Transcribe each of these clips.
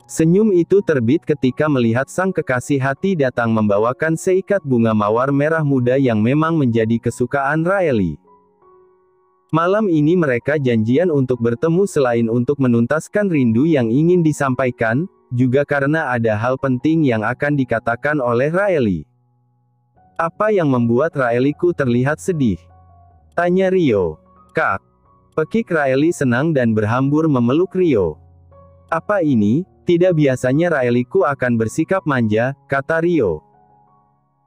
Senyum itu terbit ketika melihat sang kekasih hati datang membawakan seikat bunga mawar merah muda yang memang menjadi kesukaan Raeli. Malam ini mereka janjian untuk bertemu selain untuk menuntaskan rindu yang ingin disampaikan, juga karena ada hal penting yang akan dikatakan oleh Raeli. Apa yang membuat Raeliku terlihat sedih? Tanya Rio. Kak. Pekik Raeli senang dan berhambur memeluk Rio. Apa ini? Tidak biasanya Raeliku akan bersikap manja, kata Rio.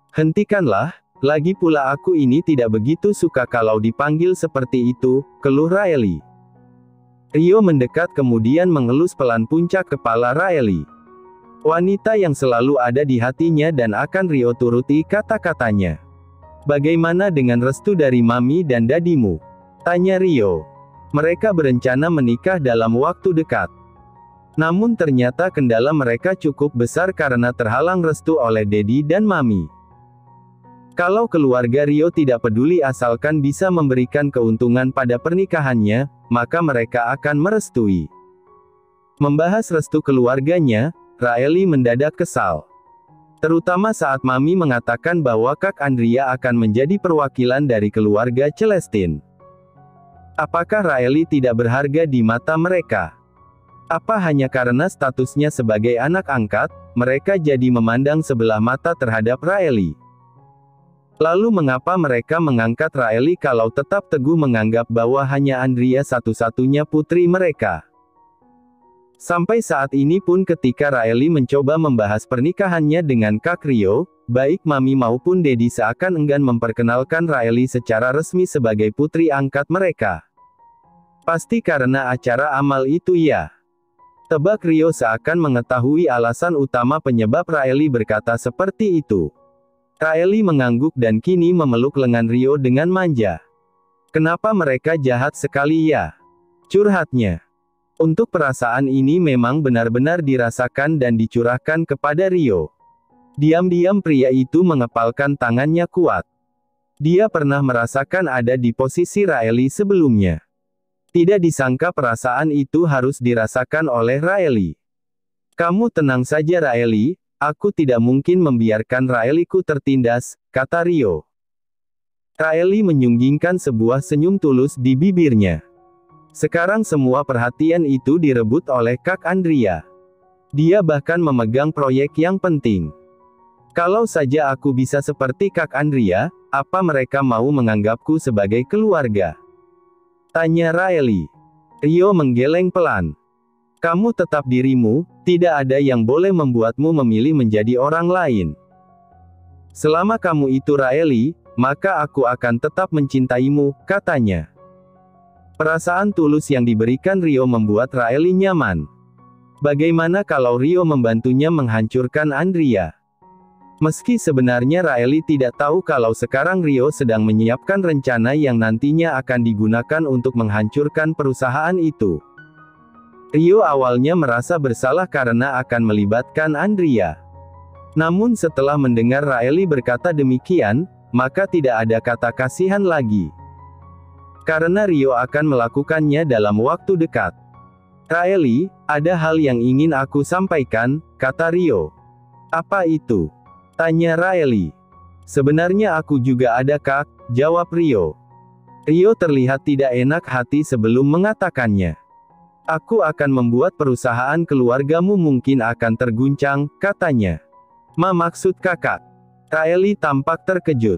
Hentikanlah, lagi pula aku ini tidak begitu suka kalau dipanggil seperti itu, keluh Raeli. Rio mendekat kemudian mengelus pelan puncak kepala Raeli. Wanita yang selalu ada di hatinya dan akan Rio turuti kata-katanya. Bagaimana dengan restu dari mami dan dadimu? Tanya Rio. Mereka berencana menikah dalam waktu dekat. Namun ternyata kendala mereka cukup besar karena terhalang restu oleh Dedi dan Mami. Kalau keluarga Rio tidak peduli asalkan bisa memberikan keuntungan pada pernikahannya, maka mereka akan merestui. Membahas restu keluarganya, Raeli mendadak kesal. Terutama saat Mami mengatakan bahwa Kak Andrea akan menjadi perwakilan dari keluarga Celestine. Apakah Raeli tidak berharga di mata mereka? Apa hanya karena statusnya sebagai anak angkat, mereka jadi memandang sebelah mata terhadap Raeli? Lalu mengapa mereka mengangkat Raeli kalau tetap teguh menganggap bahwa hanya Andrea satu-satunya putri mereka? Sampai saat ini pun ketika Raeli mencoba membahas pernikahannya dengan Kak Rio, baik Mami maupun Dedi seakan enggan memperkenalkan Raeli secara resmi sebagai putri angkat mereka. Pasti karena acara amal itu ya. Tebak Rio seakan mengetahui alasan utama penyebab Raeli berkata seperti itu. Raeli mengangguk dan kini memeluk lengan Rio dengan manja. Kenapa mereka jahat sekali ya? Curhatnya. Untuk perasaan ini memang benar-benar dirasakan dan dicurahkan kepada Rio. Diam-diam pria itu mengepalkan tangannya kuat. Dia pernah merasakan ada di posisi Raeli sebelumnya. Tidak disangka perasaan itu harus dirasakan oleh Raeli. Kamu tenang saja Raeli, aku tidak mungkin membiarkan Raeliku tertindas, kata Rio. Raeli menyunggingkan sebuah senyum tulus di bibirnya. Sekarang semua perhatian itu direbut oleh Kak Andrea. Dia bahkan memegang proyek yang penting. Kalau saja aku bisa seperti Kak Andrea, apa mereka mau menganggapku sebagai keluarga? Tanya Raeli. Rio menggeleng pelan. Kamu tetap dirimu, tidak ada yang boleh membuatmu memilih menjadi orang lain. Selama kamu itu Raeli, maka aku akan tetap mencintaimu, katanya. Perasaan tulus yang diberikan Rio membuat Raeli nyaman. Bagaimana kalau Rio membantunya menghancurkan Andrea? Meski sebenarnya Raeli tidak tahu kalau sekarang Rio sedang menyiapkan rencana yang nantinya akan digunakan untuk menghancurkan perusahaan itu. Rio awalnya merasa bersalah karena akan melibatkan Andrea. Namun setelah mendengar Raeli berkata demikian, maka tidak ada kata kasihan lagi. Karena Rio akan melakukannya dalam waktu dekat. Raeli, ada hal yang ingin aku sampaikan, kata Rio. Apa itu? Tanya Raeli. Sebenarnya aku juga ada Kak, jawab Rio. Rio terlihat tidak enak hati sebelum mengatakannya. Aku akan membuat perusahaan keluargamu mungkin akan terguncang, katanya. Maksud kakak? Raeli tampak terkejut.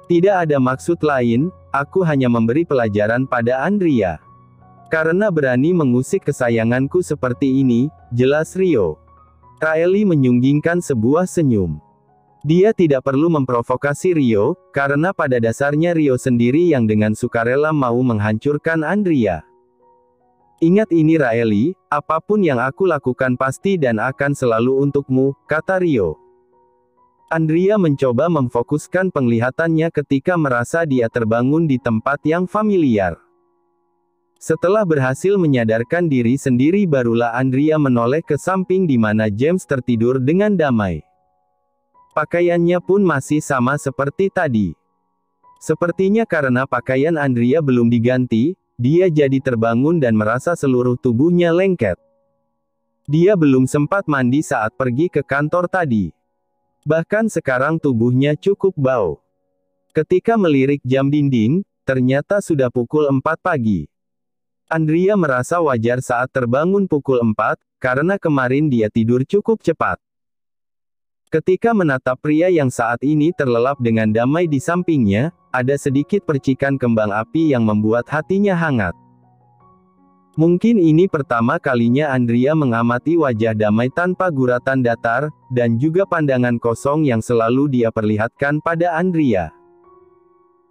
Tidak ada maksud lain, aku hanya memberi pelajaran pada Andrea. Karena berani mengusik kesayanganku seperti ini, jelas Rio. Raeli menyunggingkan sebuah senyum. Dia tidak perlu memprovokasi Rio, karena pada dasarnya Rio sendiri yang dengan sukarela mau menghancurkan Andrea. Ingat ini Raeli, apapun yang aku lakukan pasti dan akan selalu untukmu, kata Rio. Andrea mencoba memfokuskan penglihatannya ketika merasa dia terbangun di tempat yang familiar. Setelah berhasil menyadarkan diri sendiri barulah Andrea menoleh ke samping di mana James tertidur dengan damai. Pakaiannya pun masih sama seperti tadi. Sepertinya karena pakaian Andrea belum diganti, dia jadi terbangun dan merasa seluruh tubuhnya lengket. Dia belum sempat mandi saat pergi ke kantor tadi. Bahkan sekarang tubuhnya cukup bau. Ketika melirik jam dinding, ternyata sudah pukul 4 pagi. Andrea merasa wajar saat terbangun pukul 4, karena kemarin dia tidur cukup cepat. Ketika menatap pria yang saat ini terlelap dengan damai di sampingnya, ada sedikit percikan kembang api yang membuat hatinya hangat. Mungkin ini pertama kalinya Andrea mengamati wajah damai tanpa guratan datar, dan juga pandangan kosong yang selalu dia perlihatkan pada Andrea.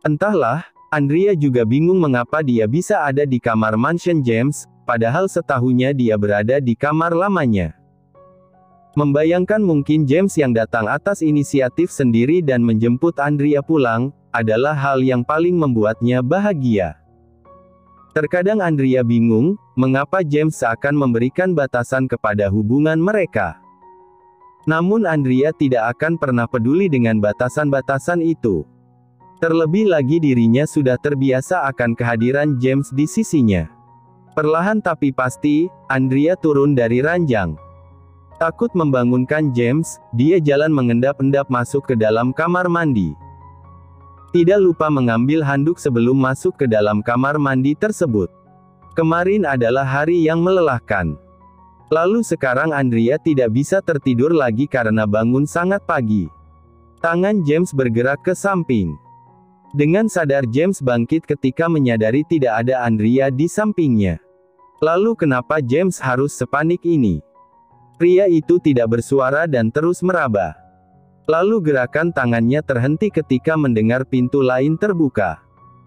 Entahlah, Andrea juga bingung mengapa dia bisa ada di kamar mansion James, padahal setahunya dia berada di kamar lamanya. Membayangkan mungkin James yang datang atas inisiatif sendiri dan menjemput Andrea pulang, adalah hal yang paling membuatnya bahagia. Terkadang Andrea bingung, mengapa James seakan memberikan batasan kepada hubungan mereka. Namun Andrea tidak akan pernah peduli dengan batasan-batasan itu. Terlebih lagi dirinya sudah terbiasa akan kehadiran James di sisinya. Perlahan tapi pasti, Andrea turun dari ranjang. Takut membangunkan James, dia jalan mengendap-endap masuk ke dalam kamar mandi. Tidak lupa mengambil handuk sebelum masuk ke dalam kamar mandi tersebut. Kemarin adalah hari yang melelahkan. Lalu sekarang Andrea tidak bisa tertidur lagi karena bangun sangat pagi. Tangan James bergerak ke samping. Dengan sadar James bangkit ketika menyadari tidak ada Andrea di sampingnya. Lalu kenapa James harus sepanik ini? Pria itu tidak bersuara dan terus meraba. Lalu gerakan tangannya terhenti ketika mendengar pintu lain terbuka.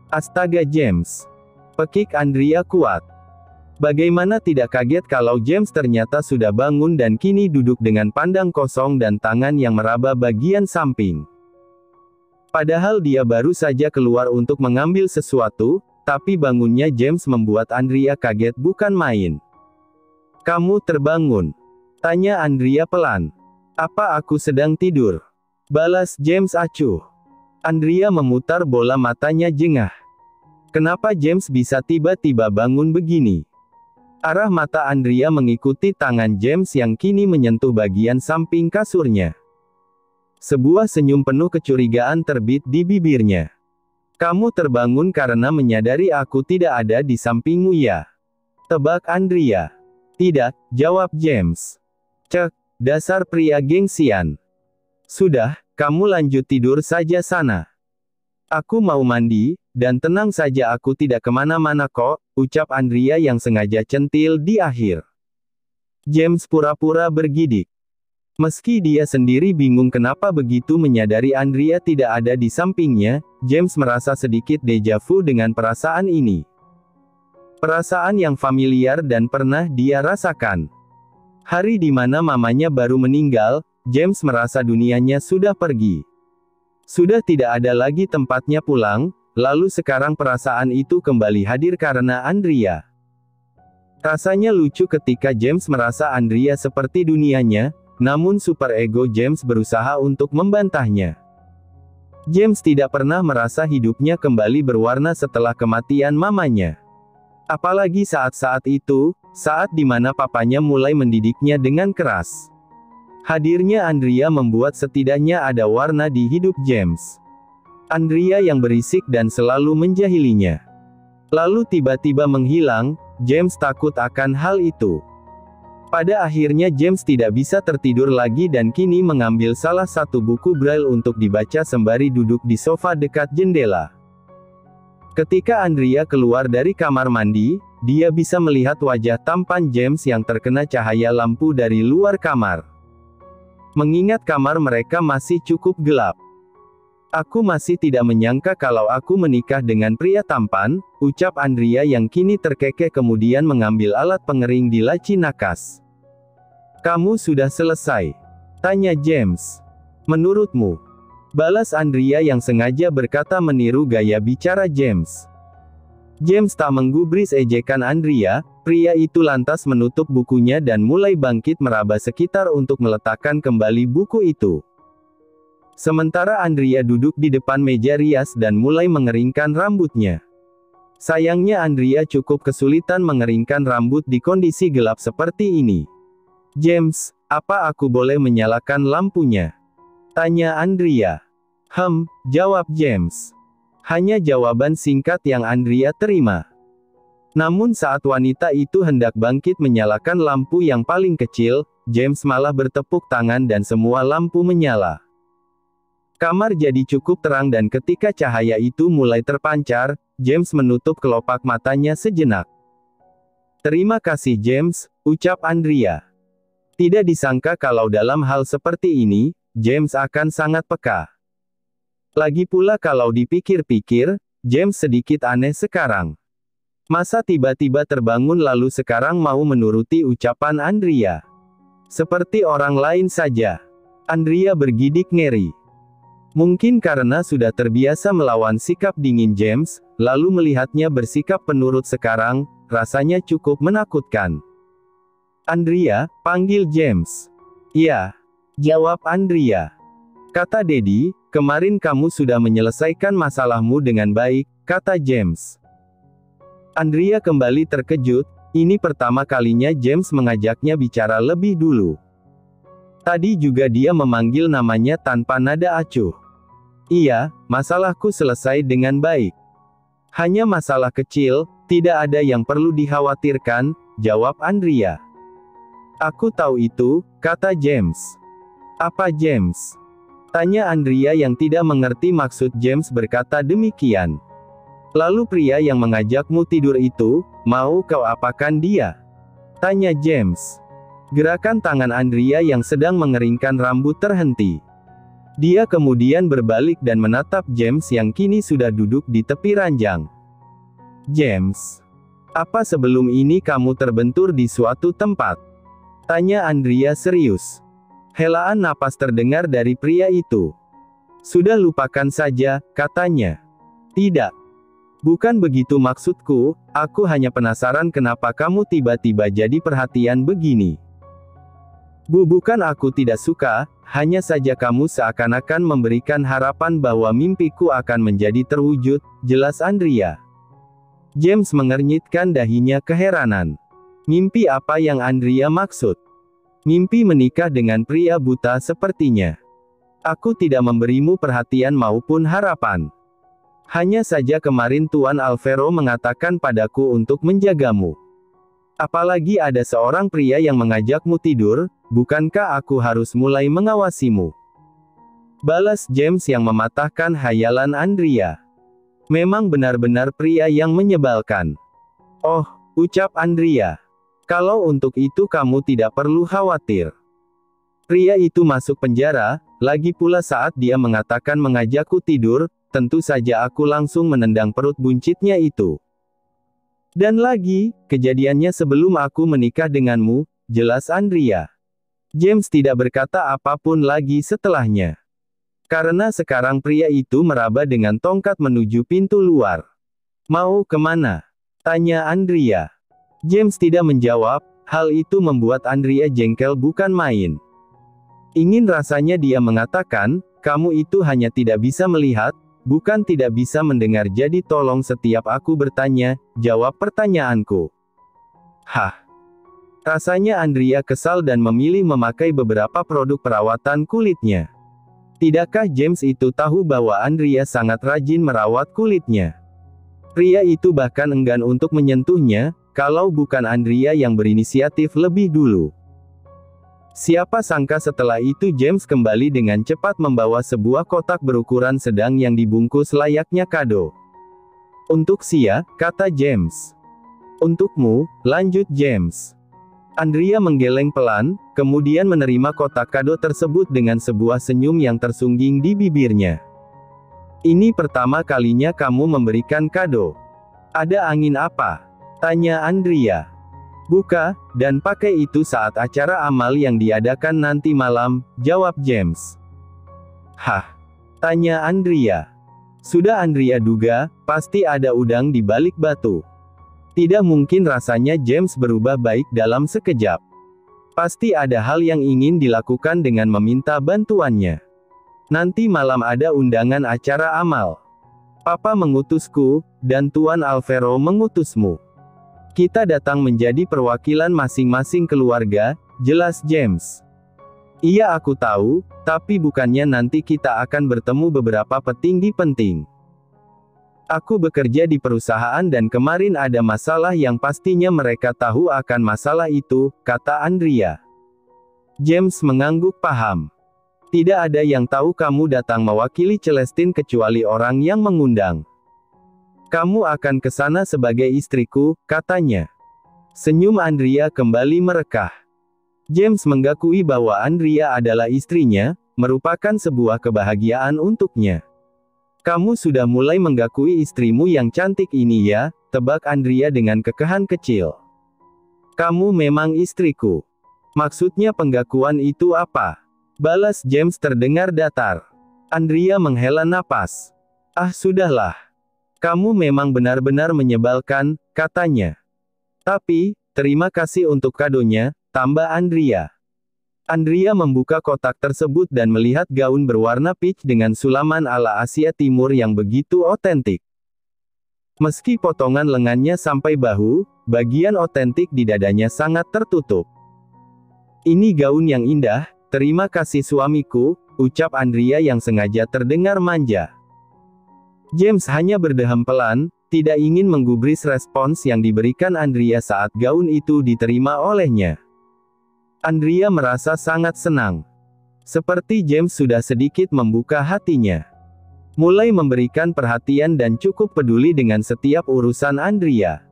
Astaga James! Pekik Andrea kuat. Bagaimana tidak kaget kalau James ternyata sudah bangun dan kini duduk dengan pandang kosong dan tangan yang meraba bagian samping. Padahal dia baru saja keluar untuk mengambil sesuatu, tapi bangunnya James membuat Andrea kaget bukan main. "Kamu terbangun?" tanya Andrea pelan. "Apa aku sedang tidur?" balas James acuh. Andrea memutar bola matanya jengah. Kenapa James bisa tiba-tiba bangun begini? Arah mata Andrea mengikuti tangan James yang kini menyentuh bagian samping kasurnya. Sebuah senyum penuh kecurigaan terbit di bibirnya. "Kamu terbangun karena menyadari aku tidak ada di sampingmu ya?" tebak Andrea. "Tidak," jawab James. "Cek, dasar pria gengsian. Sudah, kamu lanjut tidur saja sana. Aku mau mandi, dan tenang saja aku tidak kemana-mana kok," ucap Andrea yang sengaja centil di akhir. James pura-pura bergidik. Meski dia sendiri bingung kenapa begitu menyadari Andrea tidak ada di sampingnya, James merasa sedikit deja vu dengan perasaan ini. Perasaan yang familiar dan pernah dia rasakan. Hari di mana mamanya baru meninggal, James merasa dunianya sudah pergi. Sudah tidak ada lagi tempatnya pulang, lalu sekarang perasaan itu kembali hadir karena Andrea. Rasanya lucu ketika James merasa Andrea seperti dunianya, namun superego James berusaha untuk membantahnya. James tidak pernah merasa hidupnya kembali berwarna setelah kematian mamanya. Apalagi saat-saat itu, saat di mana papanya mulai mendidiknya dengan keras. Hadirnya Andrea membuat setidaknya ada warna di hidup James. Andrea yang berisik dan selalu menjahilinya. Lalu tiba-tiba menghilang, James takut akan hal itu. Pada akhirnya James tidak bisa tertidur lagi dan kini mengambil salah satu buku braille untuk dibaca sembari duduk di sofa dekat jendela. Ketika Andrea keluar dari kamar mandi, dia bisa melihat wajah tampan James yang terkena cahaya lampu dari luar kamar. Mengingat kamar mereka masih cukup gelap. "Aku masih tidak menyangka kalau aku menikah dengan pria tampan," ucap Andrea yang kini terkekeh kemudian mengambil alat pengering di laci nakas. "Kamu sudah selesai?" tanya James. "Menurutmu?" balas Andrea yang sengaja berkata meniru gaya bicara James. James tak menggubris ejekan Andrea, pria itu lantas menutup bukunya dan mulai bangkit meraba sekitar untuk meletakkan kembali buku itu. Sementara Andrea duduk di depan meja rias dan mulai mengeringkan rambutnya. Sayangnya Andrea cukup kesulitan mengeringkan rambut di kondisi gelap seperti ini. James, apa aku boleh menyalakan lampunya? Tanya Andrea. Jawab James. Hanya jawaban singkat yang Andrea terima. Namun saat wanita itu hendak bangkit menyalakan lampu yang paling kecil, James malah bertepuk tangan dan semua lampu menyala. Kamar jadi cukup terang dan ketika cahaya itu mulai terpancar, James menutup kelopak matanya sejenak. Terima kasih James, ucap Andrea. Tidak disangka kalau dalam hal seperti ini, James akan sangat peka. Lagi pula kalau dipikir-pikir, James sedikit aneh sekarang. Masa tiba-tiba terbangun lalu sekarang mau menuruti ucapan Andrea? Seperti orang lain saja. Andrea bergidik ngeri. Mungkin karena sudah terbiasa melawan sikap dingin James, lalu melihatnya bersikap penurut sekarang, rasanya cukup menakutkan. Andrea, panggil James. Iya, jawab Andrea. Kata Daddy, kemarin kamu sudah menyelesaikan masalahmu dengan baik, kata James. Andrea kembali terkejut, ini pertama kalinya James mengajaknya bicara lebih dulu. Tadi juga dia memanggil namanya tanpa nada acuh. Iya, masalahku selesai dengan baik. Hanya masalah kecil, tidak ada yang perlu dikhawatirkan, jawab Andrea. Aku tahu itu, kata James. Apa James? Tanya Andrea yang tidak mengerti maksud James berkata demikian. Lalu pria yang mengajakmu tidur itu, mau kau apakan dia? Tanya James. Gerakan tangan Andrea yang sedang mengeringkan rambut terhenti. Dia kemudian berbalik dan menatap James yang kini sudah duduk di tepi ranjang. James, apa sebelum ini kamu terbentur di suatu tempat? Tanya Andrea serius. Helaan napas terdengar dari pria itu. Sudah lupakan saja, katanya. Tidak. Bukan begitu maksudku, aku hanya penasaran kenapa kamu tiba-tiba jadi perhatian begini. Bukan aku tidak suka, hanya saja kamu seakan-akan memberikan harapan bahwa mimpiku akan menjadi terwujud, jelas Andrea. James mengernyitkan dahinya keheranan. Mimpi apa yang Andrea maksud? Mimpi menikah dengan pria buta sepertinya. Aku tidak memberimu perhatian maupun harapan. Hanya saja kemarin Tuan Alvaro mengatakan padaku untuk menjagamu. Apalagi ada seorang pria yang mengajakmu tidur, bukankah aku harus mulai mengawasimu? Balas James yang mematahkan hayalan Andrea. Memang benar-benar pria yang menyebalkan. Oh, ucap Andrea. Kalau untuk itu kamu tidak perlu khawatir. Pria itu masuk penjara, lagi pula saat dia mengatakan mengajakku tidur, tentu saja aku langsung menendang perut buncitnya itu. Dan lagi, kejadiannya sebelum aku menikah denganmu, jelas Andrea. James tidak berkata apapun lagi setelahnya. Karena sekarang pria itu meraba dengan tongkat menuju pintu luar. Mau kemana? Tanya Andrea. James tidak menjawab, hal itu membuat Andrea jengkel bukan main. Ingin rasanya dia mengatakan, kamu itu hanya tidak bisa melihat, bukan tidak bisa mendengar jadi tolong setiap aku bertanya, jawab pertanyaanku. Hah. Rasanya Andrea kesal dan memilih memakai beberapa produk perawatan kulitnya. Tidakkah James itu tahu bahwa Andrea sangat rajin merawat kulitnya? Pria itu bahkan enggan untuk menyentuhnya, kalau bukan Andrea yang berinisiatif lebih dulu. Siapa sangka setelah itu James kembali dengan cepat membawa sebuah kotak berukuran sedang yang dibungkus layaknya kado. Untuk Sia, kata James. Untukmu, lanjut James. Andrea menggeleng pelan, kemudian menerima kotak kado tersebut dengan sebuah senyum yang tersungging di bibirnya. Ini pertama kalinya kamu memberikan kado. Ada angin apa? Tanya Andrea. Buka, dan pakai itu saat acara amal yang diadakan nanti malam, jawab James. Hah? Tanya Andrea. Sudah Andrea duga, pasti ada udang di balik batu. Tidak mungkin rasanya James berubah baik dalam sekejap. Pasti ada hal yang ingin dilakukan dengan meminta bantuannya. Nanti malam ada undangan acara amal. Papa mengutusku, dan Tuan Alvaro mengutusmu. Kita datang menjadi perwakilan masing-masing keluarga, jelas James. Iya aku tahu, tapi bukannya nanti kita akan bertemu beberapa petinggi penting. Aku bekerja di perusahaan dan kemarin ada masalah yang pastinya mereka tahu akan masalah itu, kata Andrea. James mengangguk paham. Tidak ada yang tahu kamu datang mewakili Celestine kecuali orang yang mengundang. Kamu akan ke sana sebagai istriku, katanya. Senyum Andrea kembali merekah. James menggakui bahwa Andrea adalah istrinya, merupakan sebuah kebahagiaan untuknya. Kamu sudah mulai menggakui istrimu yang cantik ini ya, tebak Andrea dengan kekehan kecil. Kamu memang istriku. Maksudnya penggakuan itu apa? Balas James terdengar datar. Andrea menghela napas. Ah sudahlah. Kamu memang benar-benar menyebalkan, katanya. Tapi, terima kasih untuk kadonya, tambah Andrea. Andrea membuka kotak tersebut dan melihat gaun berwarna peach dengan sulaman ala Asia Timur yang begitu otentik. Meski potongan lengannya sampai bahu, bagian otentik di dadanya sangat tertutup. Ini gaun yang indah, terima kasih suamiku, ucap Andrea yang sengaja terdengar manja. James hanya berdehem pelan, tidak ingin menggubris respons yang diberikan Andrea saat gaun itu diterima olehnya. Andrea merasa sangat senang. Seperti James sudah sedikit membuka hatinya. Mulai memberikan perhatian dan cukup peduli dengan setiap urusan Andrea.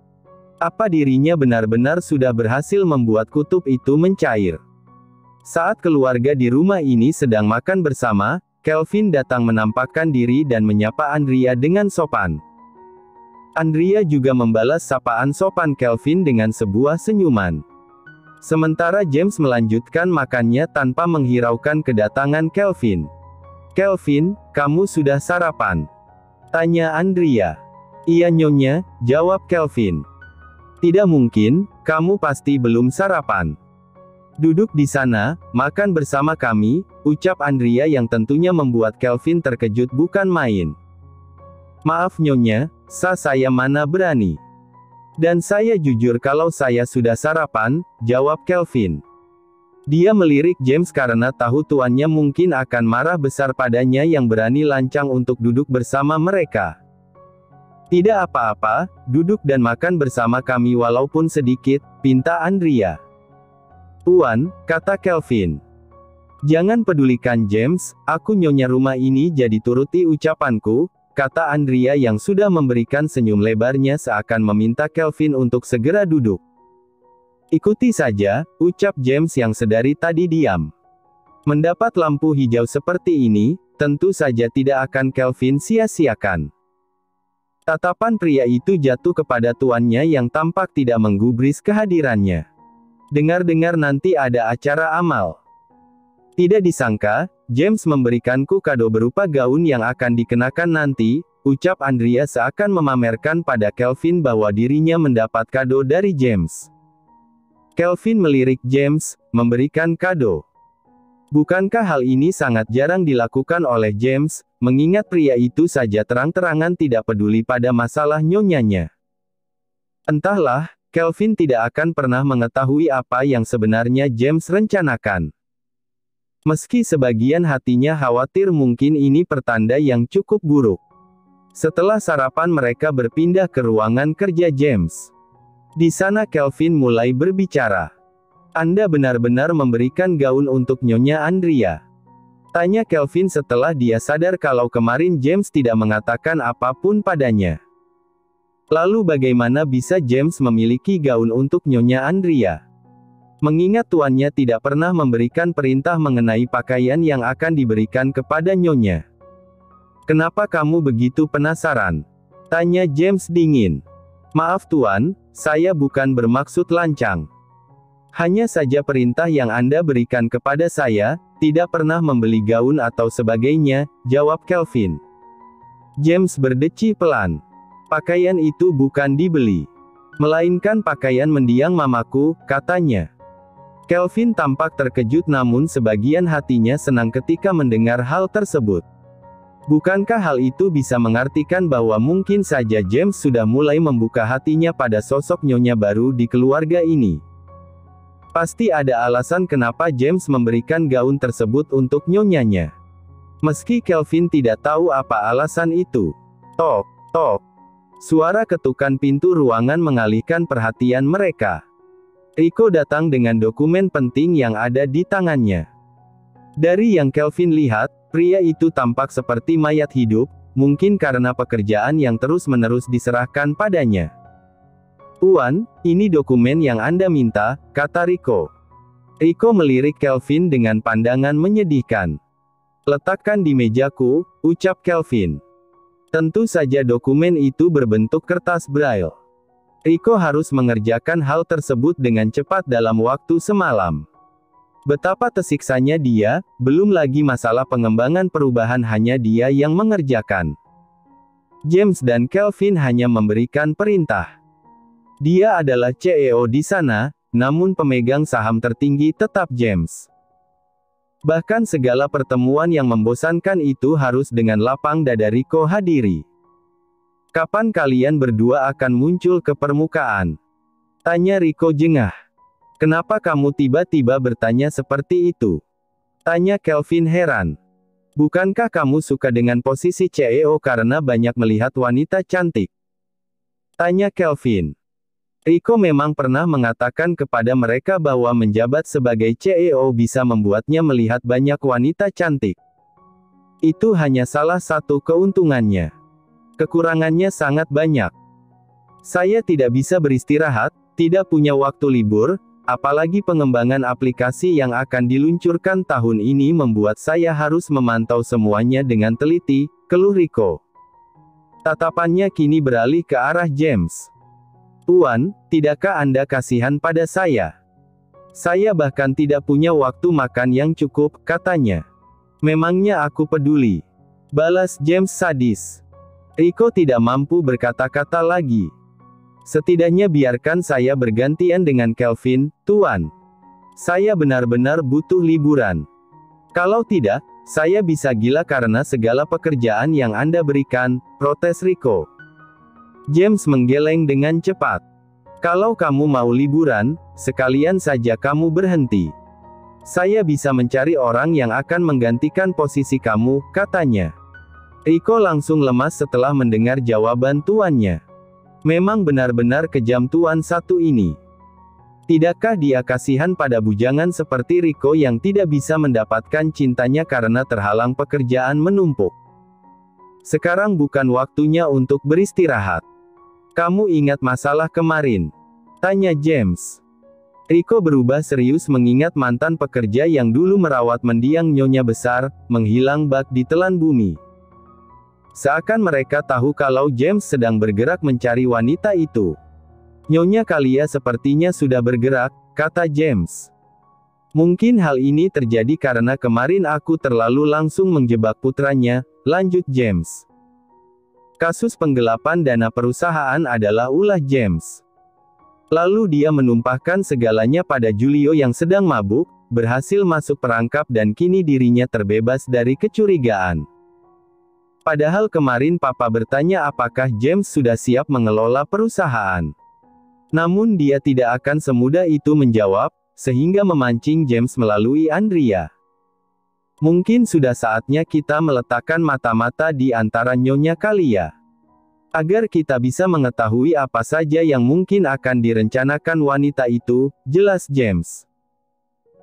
Apa dirinya benar-benar sudah berhasil membuat kutub itu mencair? Saat keluarga di rumah ini sedang makan bersama, Kelvin datang menampakkan diri dan menyapa Andrea dengan sopan. Andrea juga membalas sapaan sopan Kelvin dengan sebuah senyuman. Sementara James melanjutkan makannya tanpa menghiraukan kedatangan Kelvin. Kelvin, kamu sudah sarapan? Tanya Andrea. Iya nyonya, jawab Kelvin. Tidak mungkin, kamu pasti belum sarapan. Duduk di sana, makan bersama kami, ucap Andrea yang tentunya membuat Kelvin terkejut bukan main. Maaf nyonya, saya mana berani. Dan saya jujur kalau saya sudah sarapan, jawab Kelvin. Dia melirik James karena tahu tuannya mungkin akan marah besar padanya yang berani lancang untuk duduk bersama mereka. Tidak apa-apa, duduk dan makan bersama kami walaupun sedikit, pinta Andrea. Tuan, kata Kelvin. Jangan pedulikan James, aku nyonya rumah ini jadi turuti ucapanku, kata Andrea yang sudah memberikan senyum lebarnya seakan meminta Kelvin untuk segera duduk. Ikuti saja, ucap James yang sedari tadi diam. Mendapat lampu hijau seperti ini, tentu saja tidak akan Kelvin sia-siakan. Tatapan pria itu jatuh kepada tuannya yang tampak tidak menggubris kehadirannya. Dengar-dengar nanti ada acara amal. Tidak disangka, James memberikanku kado berupa gaun yang akan dikenakan nanti, ucap Andrea seakan memamerkan pada Kelvin bahwa dirinya mendapat kado dari James. Kelvin melirik James, memberikan kado. Bukankah hal ini sangat jarang dilakukan oleh James, mengingat pria itu saja terang-terangan tidak peduli pada masalah nyonyanya. Entahlah, Kelvin tidak akan pernah mengetahui apa yang sebenarnya James rencanakan. Meski sebagian hatinya khawatir mungkin ini pertanda yang cukup buruk. Setelah sarapan mereka berpindah ke ruangan kerja James. Di sana Kelvin mulai berbicara. Anda benar-benar memberikan gaun untuk Nyonya Andrea? Tanya Kelvin setelah dia sadar kalau kemarin James tidak mengatakan apapun padanya. Lalu bagaimana bisa James memiliki gaun untuk Nyonya Andrea? Mengingat tuannya tidak pernah memberikan perintah mengenai pakaian yang akan diberikan kepada Nyonya. Kenapa kamu begitu penasaran? Tanya James dingin. Maaf tuan, saya bukan bermaksud lancang. Hanya saja perintah yang Anda berikan kepada saya, tidak pernah membeli gaun atau sebagainya, jawab Kelvin. James berdeci pelan. Pakaian itu bukan dibeli. Melainkan pakaian mendiang mamaku, katanya. Kelvin tampak terkejut namun sebagian hatinya senang ketika mendengar hal tersebut. Bukankah hal itu bisa mengartikan bahwa mungkin saja James sudah mulai membuka hatinya pada sosok Nyonya baru di keluarga ini? Pasti ada alasan kenapa James memberikan gaun tersebut untuk nyonyanya. Meski Kelvin tidak tahu apa alasan itu. Tok, tok. Suara ketukan pintu ruangan mengalihkan perhatian mereka. Rico datang dengan dokumen penting yang ada di tangannya. Dari yang Kelvin lihat, pria itu tampak seperti mayat hidup, mungkin karena pekerjaan yang terus-menerus diserahkan padanya. "Tuan, ini dokumen yang Anda minta," kata Rico. Rico melirik Kelvin dengan pandangan menyedihkan. "Letakkan di mejaku," ucap Kelvin. Tentu saja dokumen itu berbentuk kertas braille. Rico harus mengerjakan hal tersebut dengan cepat dalam waktu semalam. Betapa tersiksanya dia, belum lagi masalah pengembangan perubahan hanya dia yang mengerjakan. James dan Kelvin hanya memberikan perintah. Dia adalah CEO di sana, namun pemegang saham tertinggi tetap James. Bahkan segala pertemuan yang membosankan itu harus dengan lapang dada Rico hadiri. "Kapan kalian berdua akan muncul ke permukaan?" tanya Rico jengah. "Kenapa kamu tiba-tiba bertanya seperti itu?" tanya Kelvin heran. "Bukankah kamu suka dengan posisi CEO karena banyak melihat wanita cantik?" tanya Kelvin. Rico memang pernah mengatakan kepada mereka bahwa menjabat sebagai CEO bisa membuatnya melihat banyak wanita cantik. Itu hanya salah satu keuntungannya. Kekurangannya sangat banyak. "Saya tidak bisa beristirahat, tidak punya waktu libur, apalagi pengembangan aplikasi yang akan diluncurkan tahun ini membuat saya harus memantau semuanya dengan teliti," keluh Rico. Tatapannya kini beralih ke arah James. "Tuan, tidakkah Anda kasihan pada saya? Saya bahkan tidak punya waktu makan yang cukup," katanya. "Memangnya aku peduli?" balas James sadis. Rico tidak mampu berkata-kata lagi. "Setidaknya biarkan saya bergantian dengan Kelvin, Tuan. Saya benar-benar butuh liburan. Kalau tidak, saya bisa gila karena segala pekerjaan yang Anda berikan," protes Rico. James menggeleng dengan cepat. "Kalau kamu mau liburan, sekalian saja kamu berhenti. Saya bisa mencari orang yang akan menggantikan posisi kamu," katanya. Rico langsung lemas setelah mendengar jawaban tuannya. Memang benar-benar kejam tuan satu ini. Tidakkah dia kasihan pada bujangan seperti Rico yang tidak bisa mendapatkan cintanya karena terhalang pekerjaan menumpuk? "Sekarang bukan waktunya untuk beristirahat. Kamu ingat masalah kemarin?" tanya James. Rico berubah serius mengingat mantan pekerja yang dulu merawat mendiang nyonya besar, menghilang bak di telan bumi. Seakan mereka tahu kalau James sedang bergerak mencari wanita itu. "Nyonya Kalia sepertinya sudah bergerak," kata James. "Mungkin hal ini terjadi karena kemarin aku terlalu langsung menjebak putranya," lanjut James. "Kasus penggelapan dana perusahaan adalah ulah James. Lalu dia menumpahkan segalanya pada Julio yang sedang mabuk, berhasil masuk perangkap dan kini dirinya terbebas dari kecurigaan. Padahal kemarin Papa bertanya apakah James sudah siap mengelola perusahaan. Namun dia tidak akan semudah itu menjawab, sehingga memancing James melalui Andrea. Mungkin sudah saatnya kita meletakkan mata-mata di antara Nyonya Kalia. Agar kita bisa mengetahui apa saja yang mungkin akan direncanakan wanita itu," jelas James.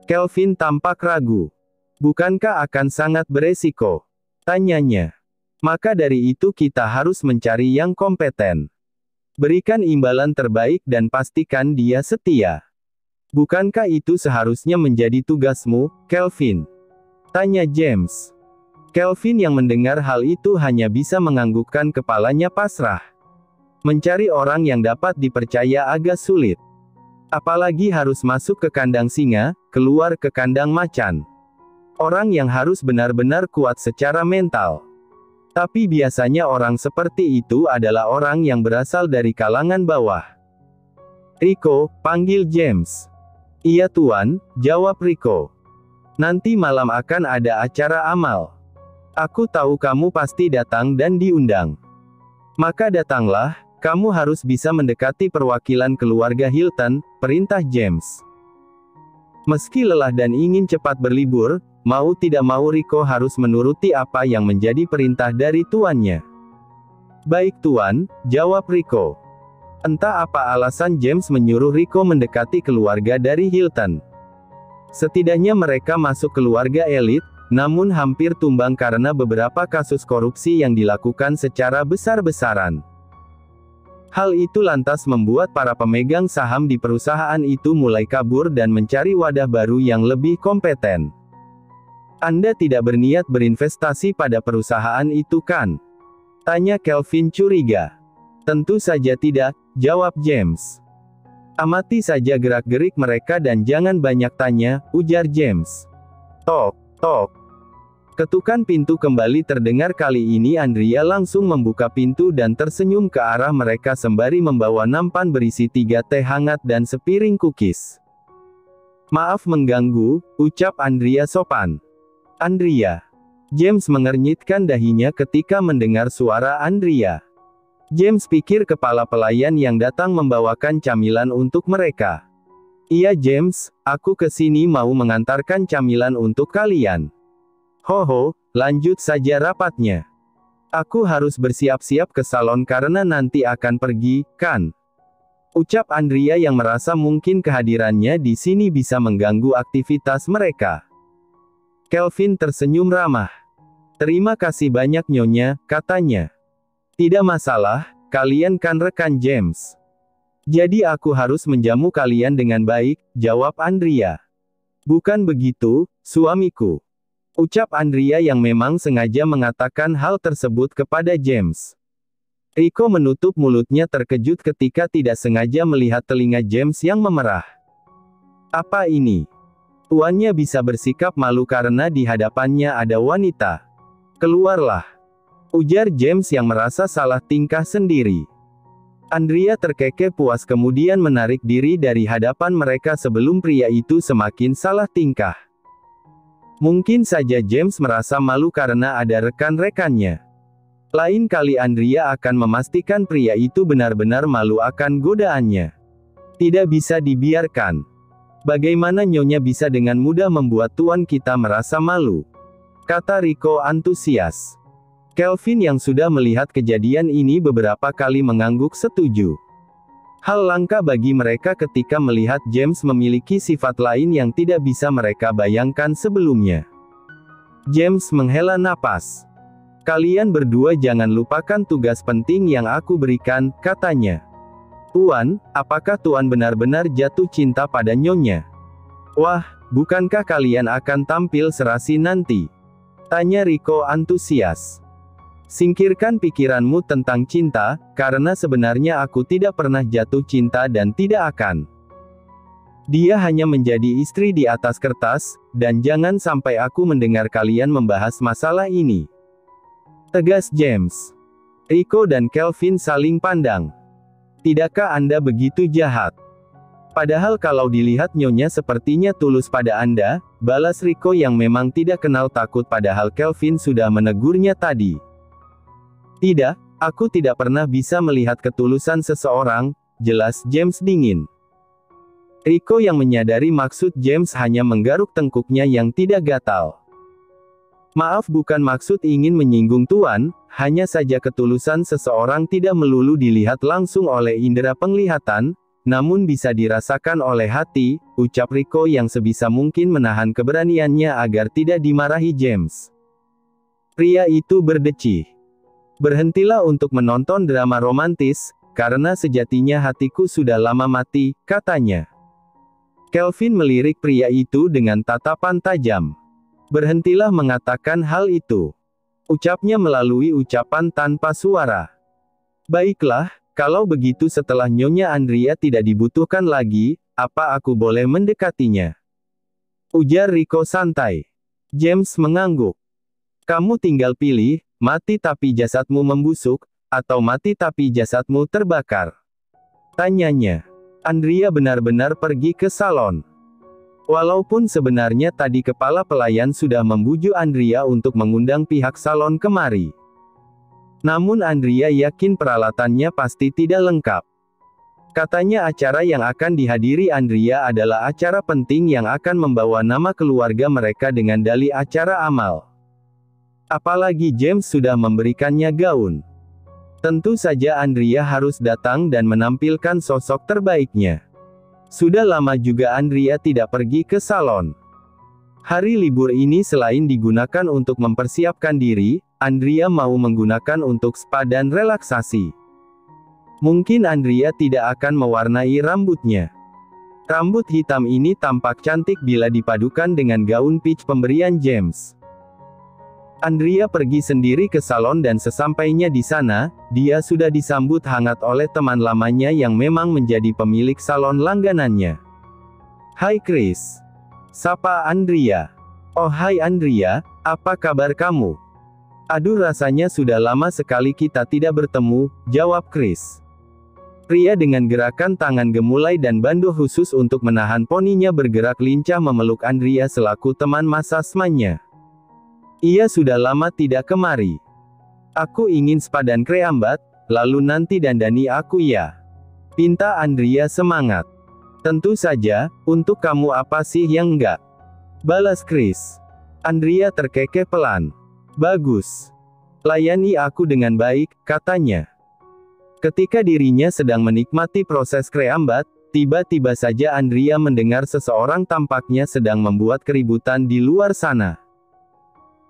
Kelvin tampak ragu. "Bukankah akan sangat beresiko?" tanyanya. "Maka dari itu kita harus mencari yang kompeten. Berikan imbalan terbaik dan pastikan dia setia. Bukankah itu seharusnya menjadi tugasmu, Kelvin?" tanya James. Kelvin yang mendengar hal itu hanya bisa menganggukkan kepalanya pasrah. Mencari orang yang dapat dipercaya agak sulit. Apalagi harus masuk ke kandang singa, keluar ke kandang macan. Orang yang harus benar-benar kuat secara mental. Tapi biasanya orang seperti itu adalah orang yang berasal dari kalangan bawah. "Rico," panggil James. "Iya tuan," jawab Rico. "Nanti malam akan ada acara amal. Aku tahu kamu pasti datang dan diundang. Maka datanglah, kamu harus bisa mendekati perwakilan keluarga Hilton," perintah James. Meski lelah dan ingin cepat berlibur, mau tidak mau Rico harus menuruti apa yang menjadi perintah dari tuannya. "Baik Tuan," jawab Rico. Entah apa alasan James menyuruh Rico mendekati keluarga dari Hilton. Setidaknya mereka masuk keluarga elit, namun hampir tumbang karena beberapa kasus korupsi yang dilakukan secara besar-besaran. Hal itu lantas membuat para pemegang saham di perusahaan itu mulai kabur dan mencari wadah baru yang lebih kompeten. "Anda tidak berniat berinvestasi pada perusahaan itu kan?" tanya Kelvin curiga. "Tentu saja tidak," jawab James. "Amati saja gerak-gerik mereka dan jangan banyak tanya," ujar James. Tok, tok. Ketukan pintu kembali terdengar. Kali ini Andrea langsung membuka pintu dan tersenyum ke arah mereka sembari membawa nampan berisi 3 teh hangat dan sepiring cookies. "Maaf mengganggu," ucap Andrea sopan. "Andrea." James mengernyitkan dahinya ketika mendengar suara Andrea. James pikir kepala pelayan yang datang membawakan camilan untuk mereka. "Iya James, aku ke sini mau mengantarkan camilan untuk kalian." "Hoho, lanjut saja rapatnya. Aku harus bersiap-siap ke salon karena nanti akan pergi, kan?" ucap Andrea yang merasa mungkin kehadirannya di sini bisa mengganggu aktivitas mereka. Kelvin tersenyum ramah. "Terima kasih banyak Nyonya," katanya. "Tidak masalah, kalian kan rekan James. Jadi aku harus menjamu kalian dengan baik," jawab Andrea. "Bukan begitu, suamiku," ucap Andrea yang memang sengaja mengatakan hal tersebut kepada James. Rico menutup mulutnya terkejut ketika tidak sengaja melihat telinga James yang memerah. Apa ini? Tuannya bisa bersikap malu karena di hadapannya ada wanita. "Keluarlah," ujar James yang merasa salah tingkah sendiri. Andrea terkekeh puas kemudian menarik diri dari hadapan mereka sebelum pria itu semakin salah tingkah. Mungkin saja James merasa malu karena ada rekan-rekannya. Lain kali Andrea akan memastikan pria itu benar-benar malu akan godaannya. Tidak bisa dibiarkan. "Bagaimana Nyonya bisa dengan mudah membuat tuan kita merasa malu?" kata Rico antusias. Kelvin yang sudah melihat kejadian ini beberapa kali mengangguk setuju. Hal langka bagi mereka ketika melihat James memiliki sifat lain yang tidak bisa mereka bayangkan sebelumnya. James menghela napas. "Kalian berdua jangan lupakan tugas penting yang aku berikan," katanya. "Tuan, apakah Tuan benar-benar jatuh cinta pada Nyonya?" "Wah, bukankah kalian akan tampil serasi nanti?" tanya Rico antusias. "Singkirkan pikiranmu tentang cinta, karena sebenarnya aku tidak pernah jatuh cinta dan tidak akan. Dia hanya menjadi istri di atas kertas, dan jangan sampai aku mendengar kalian membahas masalah ini," tegas James. Rico dan Kelvin saling pandang. "Tidakkah Anda begitu jahat? Padahal kalau dilihat Nyonya sepertinya tulus pada Anda," balas Rico yang memang tidak kenal takut padahal Kelvin sudah menegurnya tadi. "Tidak, aku tidak pernah bisa melihat ketulusan seseorang," jelas James dingin. Rico yang menyadari maksud James hanya menggaruk tengkuknya yang tidak gatal. "Maaf, bukan maksud ingin menyinggung Tuan, hanya saja ketulusan seseorang tidak melulu dilihat langsung oleh indera penglihatan, namun bisa dirasakan oleh hati," ucap Rico yang sebisa mungkin menahan keberaniannya agar tidak dimarahi James. Pria itu berdecih. "Berhentilah untuk menonton drama romantis, karena sejatinya hatiku sudah lama mati," katanya. Kelvin melirik pria itu dengan tatapan tajam. "Berhentilah mengatakan hal itu," ucapnya melalui ucapan tanpa suara. "Baiklah, kalau begitu setelah Nyonya Andrea tidak dibutuhkan lagi, apa aku boleh mendekatinya?" ujar Rico santai. James mengangguk. "Kamu tinggal pilih, mati tapi jasadmu membusuk, atau mati tapi jasadmu terbakar," tanyanya. Andrea benar-benar pergi ke salon. Walaupun sebenarnya tadi kepala pelayan sudah membujuk Andrea untuk mengundang pihak salon kemari. Namun Andrea yakin peralatannya pasti tidak lengkap. Katanya acara yang akan dihadiri Andrea adalah acara penting yang akan membawa nama keluarga mereka dengan dalih acara amal. Apalagi James sudah memberikannya gaun. Tentu saja Andrea harus datang dan menampilkan sosok terbaiknya. Sudah lama juga Andrea tidak pergi ke salon. Hari libur ini selain digunakan untuk mempersiapkan diri, Andrea mau menggunakan untuk spa dan relaksasi. Mungkin Andrea tidak akan mewarnai rambutnya. Rambut hitam ini tampak cantik bila dipadukan dengan gaun peach pemberian James. Andrea pergi sendiri ke salon dan sesampainya di sana, dia sudah disambut hangat oleh teman lamanya yang memang menjadi pemilik salon langganannya. "Hai Chris," sapa Andrea. "Oh hai Andrea, apa kabar kamu?" "Aduh rasanya sudah lama sekali kita tidak bertemu," jawab Chris. Pria dengan gerakan tangan gemulai dan bandu khusus untuk menahan poninya bergerak lincah memeluk Andrea selaku teman masa SMA-nya. "Ia sudah lama tidak kemari. Aku ingin spa dan kreambat, lalu nanti dandani aku ya," pinta Andrea semangat. "Tentu saja, untuk kamu apa sih yang enggak?" balas Chris. Andrea terkekeh pelan. "Bagus. Layani aku dengan baik," katanya. Ketika dirinya sedang menikmati proses kreambat, tiba-tiba saja Andrea mendengar seseorang tampaknya sedang membuat keributan di luar sana.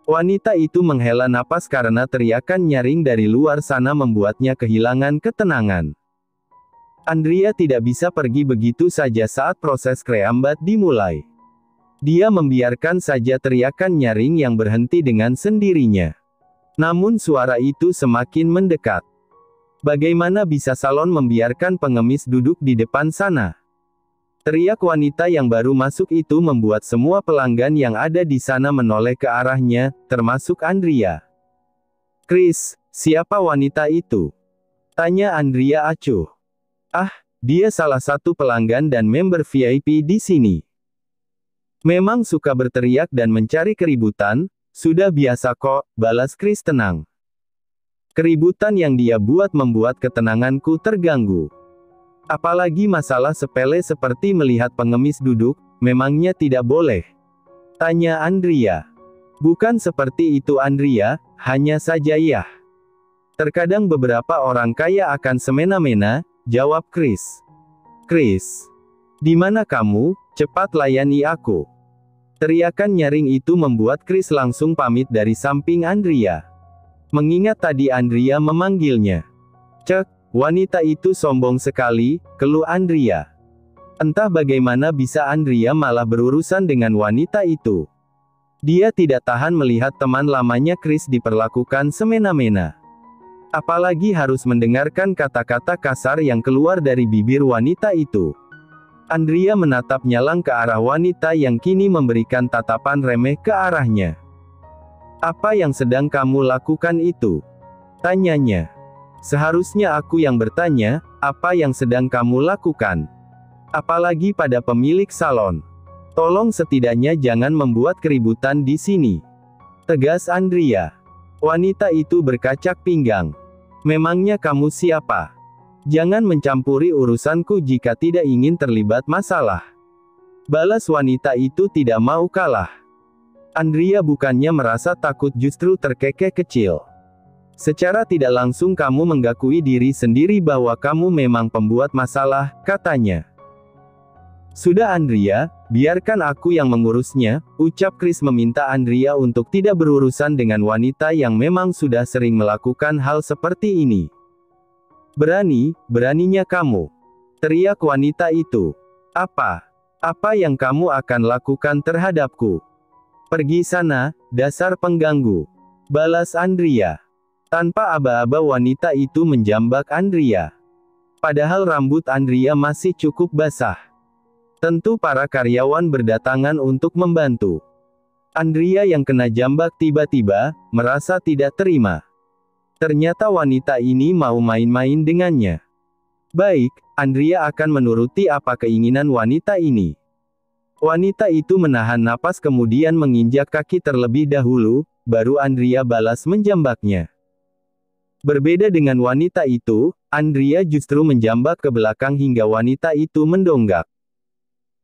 Wanita itu menghela napas karena teriakan nyaring dari luar sana membuatnya kehilangan ketenangan. Andrea tidak bisa pergi begitu saja saat proses kreambat dimulai. Dia membiarkan saja teriakan nyaring yang berhenti dengan sendirinya. Namun suara itu semakin mendekat. Bagaimana bisa salon membiarkan pengemis duduk di depan sana? Teriak wanita yang baru masuk itu membuat semua pelanggan yang ada di sana menoleh ke arahnya, termasuk Andrea. "Chris, siapa wanita itu?" tanya Andrea acuh. "Ah, dia salah satu pelanggan dan member VIP di sini. Memang suka berteriak dan mencari keributan, sudah biasa kok," balas Chris tenang. "Keributan yang dia buat membuat ketenanganku terganggu. Apalagi masalah sepele seperti melihat pengemis duduk, memangnya tidak boleh?" tanya Andrea. "Bukan seperti itu Andrea, hanya saja ya. Terkadang beberapa orang kaya akan semena-mena," jawab Chris. "Chris, di mana kamu? Cepat layani aku." Teriakan nyaring itu membuat Chris langsung pamit dari samping Andrea. Mengingat tadi Andrea memanggilnya. "Cek, wanita itu sombong sekali," keluh Andrea. Entah bagaimana bisa Andrea malah berurusan dengan wanita itu. Dia tidak tahan melihat teman lamanya Chris diperlakukan semena-mena. Apalagi harus mendengarkan kata-kata kasar yang keluar dari bibir wanita itu. Andrea menatap nyalang ke arah wanita yang kini memberikan tatapan remeh ke arahnya. "Apa yang sedang kamu lakukan itu?" tanyanya. "Seharusnya aku yang bertanya, apa yang sedang kamu lakukan? Apalagi pada pemilik salon. Tolong setidaknya jangan membuat keributan di sini," tegas Andrea. Wanita itu berkacak pinggang. "Memangnya kamu siapa? Jangan mencampuri urusanku jika tidak ingin terlibat masalah," balas wanita itu tidak mau kalah. Andrea bukannya merasa takut, justru terkekeh kecil. "Secara tidak langsung kamu mengakui diri sendiri bahwa kamu memang pembuat masalah," katanya. "Sudah Andrea, biarkan aku yang mengurusnya," ucap Chris meminta Andrea untuk tidak berurusan dengan wanita yang memang sudah sering melakukan hal seperti ini. "Beraninya kamu," teriak wanita itu. Apa yang kamu akan lakukan terhadapku?" "Pergi sana, dasar pengganggu," balas Andrea. Tanpa aba-aba wanita itu menjambak Andrea. Padahal rambut Andrea masih cukup basah. Tentu para karyawan berdatangan untuk membantu. Andrea yang kena jambak tiba-tiba, merasa tidak terima. Ternyata wanita ini mau main-main dengannya. Baik, Andrea akan menuruti apa keinginan wanita ini. Wanita itu menahan napas kemudian menginjak kaki terlebih dahulu, baru Andrea balas menjambaknya. Berbeda dengan wanita itu, Andrea justru menjambak ke belakang hingga wanita itu mendonggak.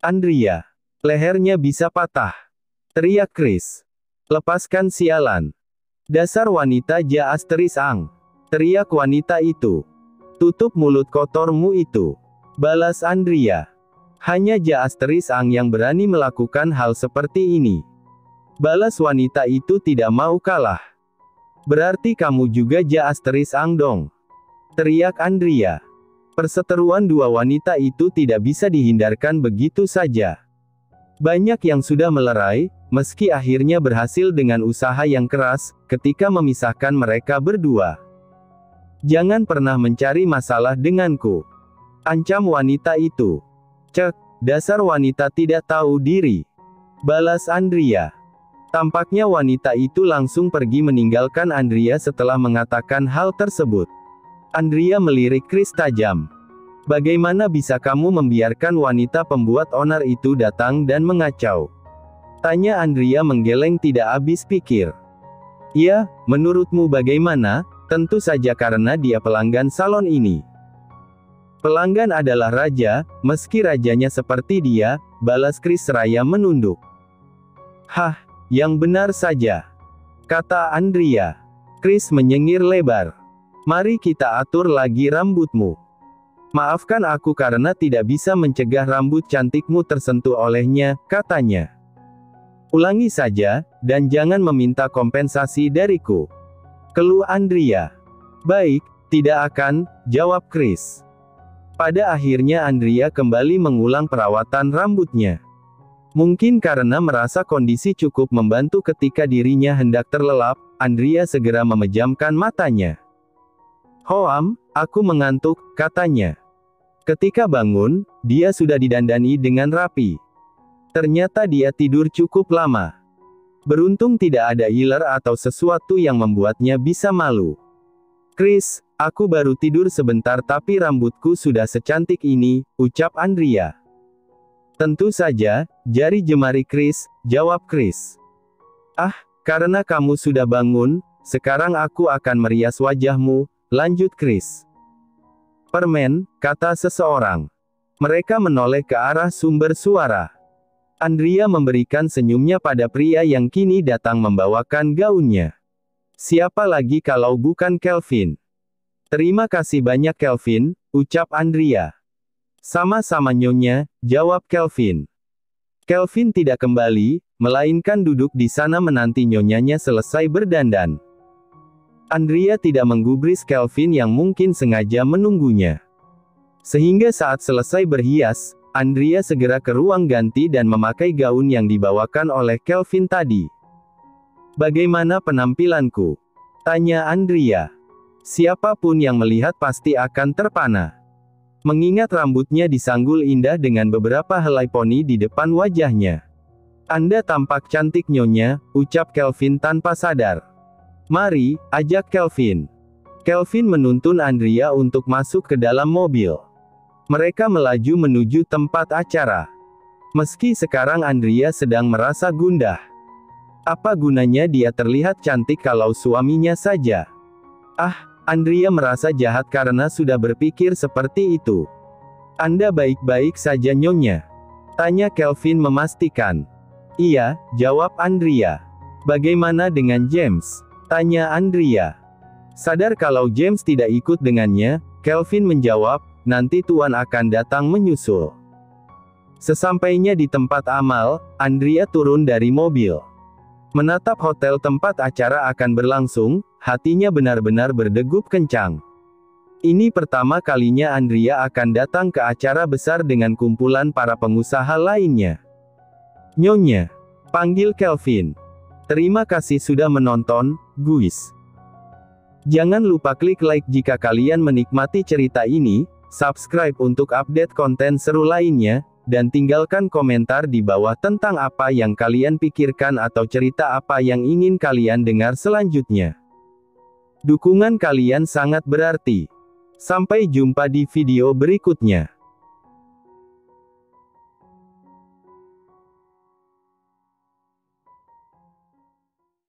Andrea, lehernya bisa patah. Teriak Chris. Lepaskan sialan. Dasar wanita jahat ang. Teriak wanita itu. Tutup mulut kotormu itu. Balas Andrea. Hanya jahat ang yang berani melakukan hal seperti ini. Balas wanita itu tidak mau kalah. Berarti kamu juga jahat ang dong. Teriak Andrea. Perseteruan dua wanita itu tidak bisa dihindarkan begitu saja. Banyak yang sudah melerai, meski akhirnya berhasil dengan usaha yang keras, ketika memisahkan mereka berdua. Jangan pernah mencari masalah denganku. Ancam wanita itu. Cek, dasar wanita tidak tahu diri. Balas Andrea. Tampaknya wanita itu langsung pergi meninggalkan Andrea setelah mengatakan hal tersebut. Andrea melirik Chris tajam. Bagaimana bisa kamu membiarkan wanita pembuat onar itu datang dan mengacau? Tanya Andrea menggeleng tidak habis pikir. Ya, menurutmu bagaimana? Tentu saja karena dia pelanggan salon ini. Pelanggan adalah raja, meski rajanya seperti dia, balas Chris seraya menunduk. Hah, yang benar saja, kata Andrea. Chris menyengir lebar. Mari kita atur lagi rambutmu. Maafkan aku karena tidak bisa mencegah rambut cantikmu tersentuh olehnya, katanya. Ulangi saja, dan jangan meminta kompensasi dariku. Keluh Andrea. Baik, tidak akan, jawab Chris. Pada akhirnya Andrea kembali mengulang perawatan rambutnya. Mungkin karena merasa kondisi cukup membantu ketika dirinya hendak terlelap, Andrea segera memejamkan matanya. Hoam, aku mengantuk, katanya. Ketika bangun, dia sudah didandani dengan rapi. Ternyata dia tidur cukup lama. Beruntung tidak ada iler atau sesuatu yang membuatnya bisa malu. Chris, aku baru tidur sebentar tapi rambutku sudah secantik ini, ucap Andrea. Tentu saja, jari jemari Chris, jawab Chris. Ah, karena kamu sudah bangun, sekarang aku akan merias wajahmu, lanjut Chris. Permen, kata seseorang. Mereka menoleh ke arah sumber suara. Andrea memberikan senyumnya pada pria yang kini datang membawakan gaunnya. Siapa lagi kalau bukan Kelvin? Terima kasih banyak Kelvin, ucap Andrea. Sama-sama nyonya, jawab Kelvin. Kelvin tidak kembali, melainkan duduk di sana menanti nyonyanya selesai berdandan. Andrea tidak menggubris Kelvin yang mungkin sengaja menunggunya. Sehingga saat selesai berhias, Andrea segera ke ruang ganti dan memakai gaun yang dibawakan oleh Kelvin tadi. Bagaimana penampilanku? Tanya Andrea. Siapapun yang melihat pasti akan terpana. Mengingat rambutnya disanggul indah dengan beberapa helai poni di depan wajahnya. Anda tampak cantik nyonya, ucap Kelvin tanpa sadar. Mari, ajak Kelvin. Kelvin menuntun Andrea untuk masuk ke dalam mobil. Mereka melaju menuju tempat acara. Meski sekarang Andrea sedang merasa gundah. Apa gunanya dia terlihat cantik kalau suaminya saja? Ah, Andrea merasa jahat karena sudah berpikir seperti itu. Anda baik-baik saja nyonya? Tanya Kelvin memastikan. Iya, jawab Andrea. Bagaimana dengan James? Tanya Andrea. Sadar kalau James tidak ikut dengannya, Kelvin menjawab, nanti Tuan akan datang menyusul. Sesampainya di tempat amal, Andrea turun dari mobil. Menatap hotel tempat acara akan berlangsung, hatinya benar-benar berdegup kencang. Ini pertama kalinya Andrea akan datang ke acara besar dengan kumpulan para pengusaha lainnya. Nyonya, panggil Kelvin. Terima kasih sudah menonton, guys. Jangan lupa klik like jika kalian menikmati cerita ini, subscribe untuk update konten seru lainnya, dan tinggalkan komentar di bawah tentang apa yang kalian pikirkan atau cerita apa yang ingin kalian dengar selanjutnya. Dukungan kalian sangat berarti. Sampai jumpa di video berikutnya.